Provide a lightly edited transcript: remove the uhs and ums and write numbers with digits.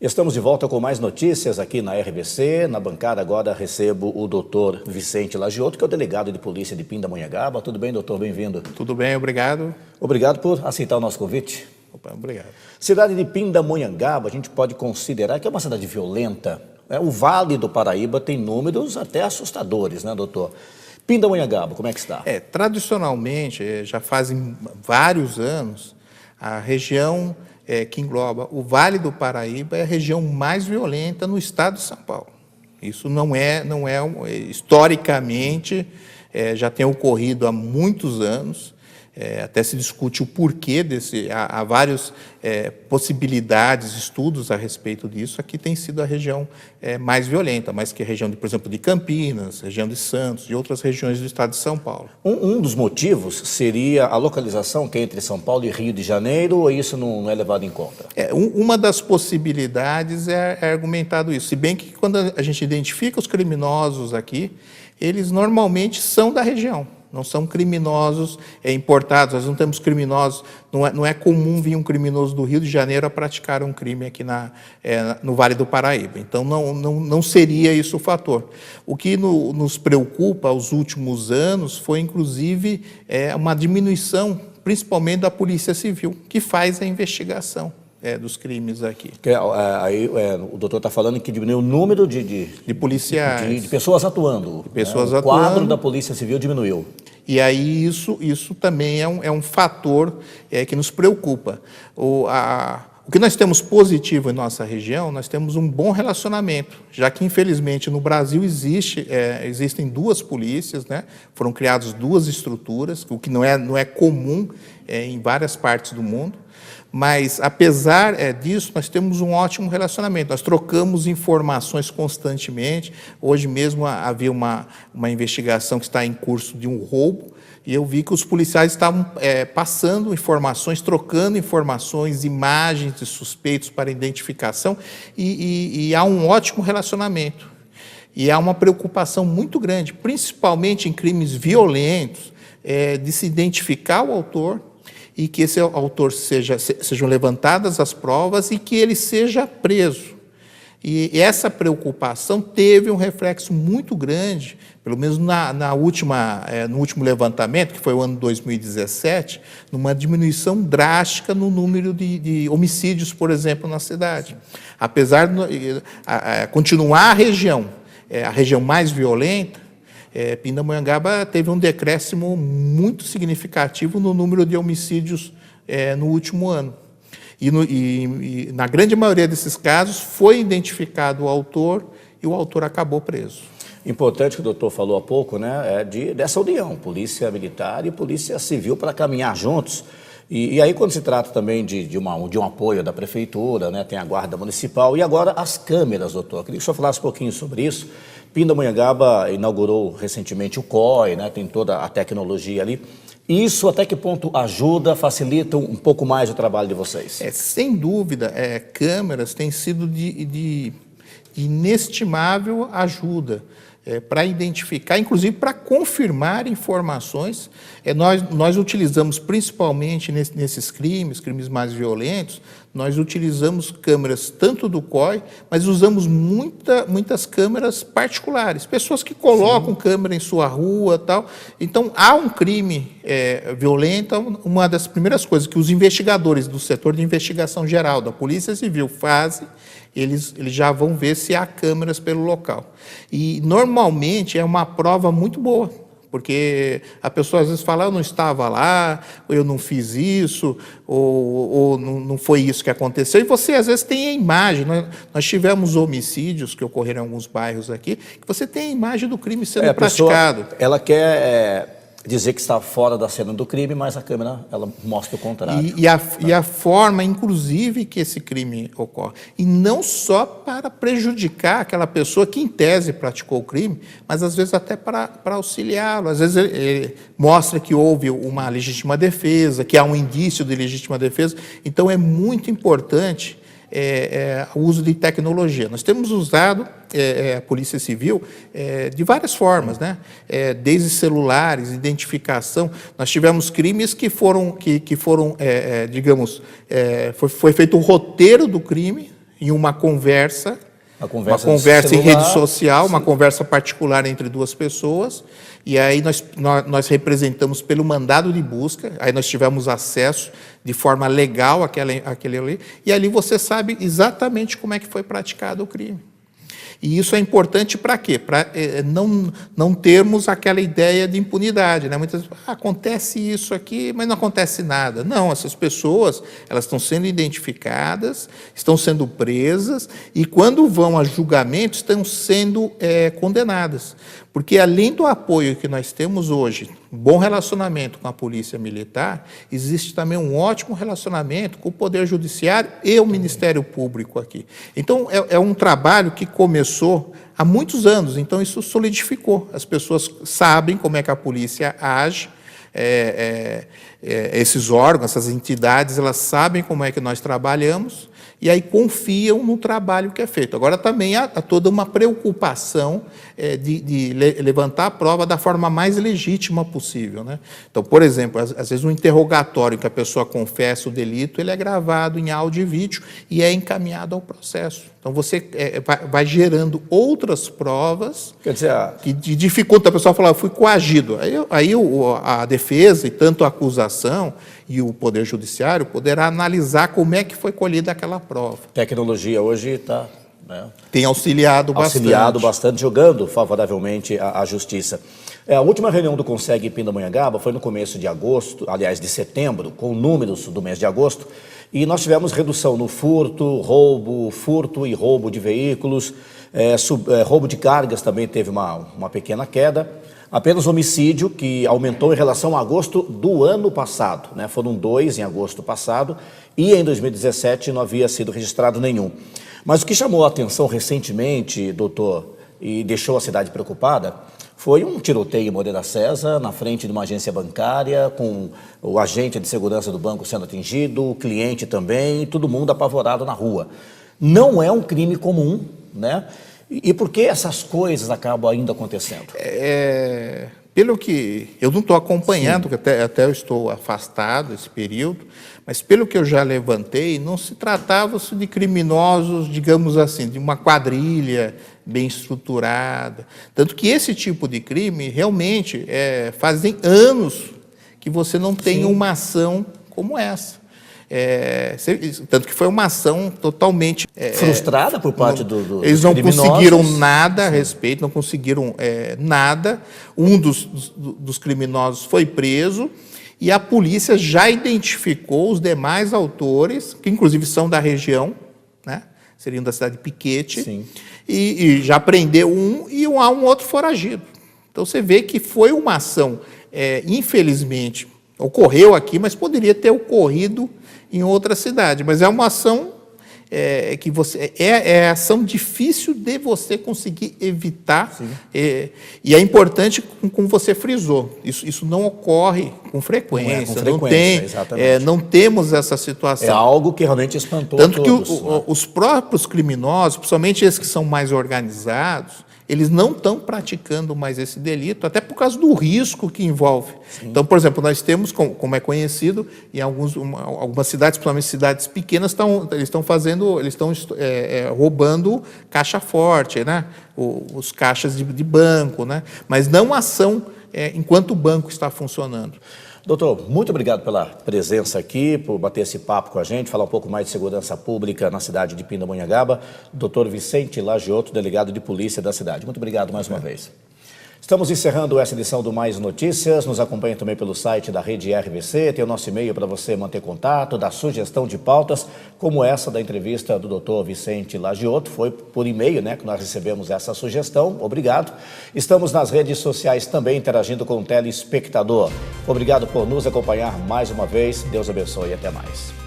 Estamos de volta com mais notícias aqui na RBC. Na bancada agora recebo o doutor Vicente Lagiotto, que é o delegado de polícia de Pindamonhangaba. Tudo bem, doutor? Bem-vindo. Tudo bem, obrigado. Obrigado por aceitar o nosso convite. Opa, obrigado. Cidade de Pindamonhangaba, a gente pode considerar que é uma cidade violenta. O Vale do Paraíba tem números até assustadores, né, doutor? Pindamonhangaba, como é que está? Tradicionalmente, já fazem vários anos, a região que engloba o Vale do Paraíba é a região mais violenta no estado de São Paulo. Isso não é historicamente, já tem ocorrido há muitos anos. Até se discute o porquê há várias possibilidades, estudos a respeito disso. Aqui tem sido a região mais violenta, mais que a região, por exemplo, de Campinas, região de Santos e outras regiões do estado de São Paulo. Um dos motivos seria a localização, que é entre São Paulo e Rio de Janeiro, ou isso não é levado em conta? Uma das possibilidades é argumentado isso, se bem que quando a gente identifica os criminosos aqui, eles normalmente são da região. Não são criminosos importados, nós não temos criminosos, não é comum vir um criminoso do Rio de Janeiro a praticar um crime aqui no Vale do Paraíba. Então, não seria isso o fator. O que nos preocupa aos últimos anos foi, inclusive, uma diminuição, principalmente da Polícia Civil, que faz a investigação dos crimes aqui. O doutor está falando que diminuiu o número de policiais. De pessoas atuando. De pessoas atuando. O quadro da Polícia Civil diminuiu. E aí isso também é um fator que nos preocupa. O que nós temos positivo em nossa região, nós temos um bom relacionamento, já que, infelizmente, no Brasil existem duas polícias, né? Foram criadas duas estruturas, o que não é comum em várias partes do mundo. Mas, apesar disso, nós temos um ótimo relacionamento. Nós trocamos informações constantemente. Hoje mesmo havia uma investigação que está em curso de um roubo, e eu vi que os policiais estavam passando informações, trocando informações, imagens de suspeitos para identificação, e há um ótimo relacionamento. E há uma preocupação muito grande, principalmente em crimes violentos, de se identificar o autor, e que esse autor sejam levantadas as provas e que ele seja preso. E essa preocupação teve um reflexo muito grande, pelo menos no último levantamento, que foi o ano 2017, numa diminuição drástica no número de homicídios, por exemplo, na cidade. Apesar de continuar a região mais violenta, Pindamonhangaba teve um decréscimo muito significativo no número de homicídios no último ano. E na grande maioria desses casos foi identificado o autor e o autor acabou preso. Importante que o doutor falou há pouco, né, dessa união, Polícia Militar e Polícia Civil, para caminhar juntos. E aí, quando se trata também de um apoio da Prefeitura, né, tem a Guarda Municipal, e agora as câmeras, doutor. Eu queria que o senhor falasse um pouquinho sobre isso. Pindamonhangaba inaugurou recentemente o COI, né, tem toda a tecnologia ali. Isso até que ponto ajuda, facilita um pouco mais o trabalho de vocês? Sem dúvida, câmeras têm sido de inestimável ajuda para identificar, inclusive para confirmar informações. Nós utilizamos principalmente nesses crimes mais violentos, nós utilizamos câmeras tanto do COI, mas usamos muitas câmeras particulares, pessoas que colocam câmera em sua rua, tal. Então, há um crime violento, uma das primeiras coisas que os investigadores do setor de investigação geral da Polícia Civil fazem, eles já vão ver se há câmeras pelo local. E, normalmente, é uma prova muito boa, porque a pessoa às vezes fala, eu não estava lá, ou eu não fiz isso, ou não foi isso que aconteceu, e você às vezes tem a imagem. Nós tivemos homicídios que ocorreram em alguns bairros aqui, que você tem a imagem do crime sendo praticado. Pessoa, ela quer dizer que está fora da cena do crime, mas a câmera ela mostra o contrário. E a forma, inclusive, que esse crime ocorre. E não só para prejudicar aquela pessoa que, em tese, praticou o crime, mas, às vezes, até para auxiliá-lo. Às vezes, ele mostra que houve uma legítima defesa, que há um indício de legítima defesa. Então, é muito importante o uso de tecnologia. Nós temos usado a Polícia Civil de várias formas, né? Desde celulares, identificação. Nós tivemos crimes que foram digamos, foi feito um roteiro do crime, em uma conversa Uma em celular, rede social, uma sim. conversa particular entre duas pessoas, e aí nós representamos pelo mandado de busca, aí nós tivemos acesso de forma legal àquele ali, e ali você sabe exatamente como é que foi praticado o crime. E isso é importante para quê? Para não termos aquela ideia de impunidade, né? Muitas vezes, acontece isso aqui, mas não acontece nada. Não, essas pessoas, elas estão sendo identificadas, estão sendo presas, e quando vão a julgamento, estão sendo condenadas. Porque, além do apoio que nós temos hoje, um bom relacionamento com a Polícia Militar, existe também um ótimo relacionamento com o Poder Judiciário e o Ministério Público aqui. Então, é um trabalho que começou há muitos anos, então isso solidificou. As pessoas sabem como é que a polícia age, esses órgãos, essas entidades, elas sabem como é que nós trabalhamos, e aí confiam no trabalho que é feito. Agora, também há toda uma preocupação de levantar a prova da forma mais legítima possível, né? Então, por exemplo, às vezes um interrogatório que a pessoa confessa o delito, ele é gravado em áudio e vídeo e é encaminhado ao processo. Então, você vai gerando outras provas. Quer dizer, que dificulta. A pessoa fala, eu fui coagido. Aí a defesa, e tanto a acusação e o Poder Judiciário, poderá analisar como é que foi colhida aquela prova. tecnologia hoje está... Tem auxiliado bastante, jogando favoravelmente à justiça. A última reunião do Conseg Pindamonhangaba foi no começo de agosto, aliás, de setembro, com números do mês de agosto, e nós tivemos redução no furto e roubo de veículos, roubo de cargas também teve uma pequena queda. Apenas homicídio, que aumentou em relação a agosto do ano passado, né? Foram 2 em agosto passado, e em 2017 não havia sido registrado nenhum. Mas o que chamou a atenção recentemente, doutor, e deixou a cidade preocupada, foi um tiroteio em Moreira César, na frente de uma agência bancária, com o agente de segurança do banco sendo atingido, o cliente também, e todo mundo apavorado na rua. Não é um crime comum, né? E por que essas coisas acabam ainda acontecendo? Pelo que eu não estou acompanhando, que até eu estou afastado esse período, mas pelo que eu já levantei, não se tratava de criminosos, digamos assim, de uma quadrilha bem estruturada. Tanto que esse tipo de crime, realmente, fazem anos que você não tem uma ação como essa. Tanto que foi uma ação totalmente frustrada por parte dos eles não criminosos. Conseguiram nada a respeito, não conseguiram nada. Um dos criminosos foi preso e a polícia já identificou os demais autores, que inclusive são da região, né? Seriam da cidade de Piquete, e já prendeu um e há um outro foragido. Então você vê que foi uma ação, infelizmente, ocorreu aqui, mas poderia ter ocorrido em outra cidade. Mas é uma ação que é ação difícil de você conseguir evitar. E é importante, como você frisou, isso não ocorre com frequência. Não temos essa situação. É algo que realmente espantou Tanto todos. Que os próprios criminosos, principalmente esses que são mais organizados, eles não estão praticando mais esse delito, até por causa do risco que envolve. Então, por exemplo, nós temos, como é conhecido, em algumas cidades, principalmente cidades pequenas, eles estão roubando caixa forte, né? Os caixas de banco, né? Mas não ação enquanto o banco está funcionando. Doutor, muito obrigado pela presença aqui, por bater esse papo com a gente, falar um pouco mais de segurança pública na cidade de Pindamonhangaba. Doutor Vicente Lagioto, delegado de polícia da cidade. Muito obrigado mais uma vez. Estamos encerrando essa edição do Mais Notícias. Nos acompanhe também pelo site da Rede RBC. Tem o nosso e-mail para você manter contato, dar sugestão de pautas, como essa da entrevista do doutor Vicente Lagioto. Foi por e-mail, né, que nós recebemos essa sugestão. Obrigado. Estamos nas redes sociais também interagindo com o telespectador. Obrigado por nos acompanhar mais uma vez. Deus abençoe e até mais.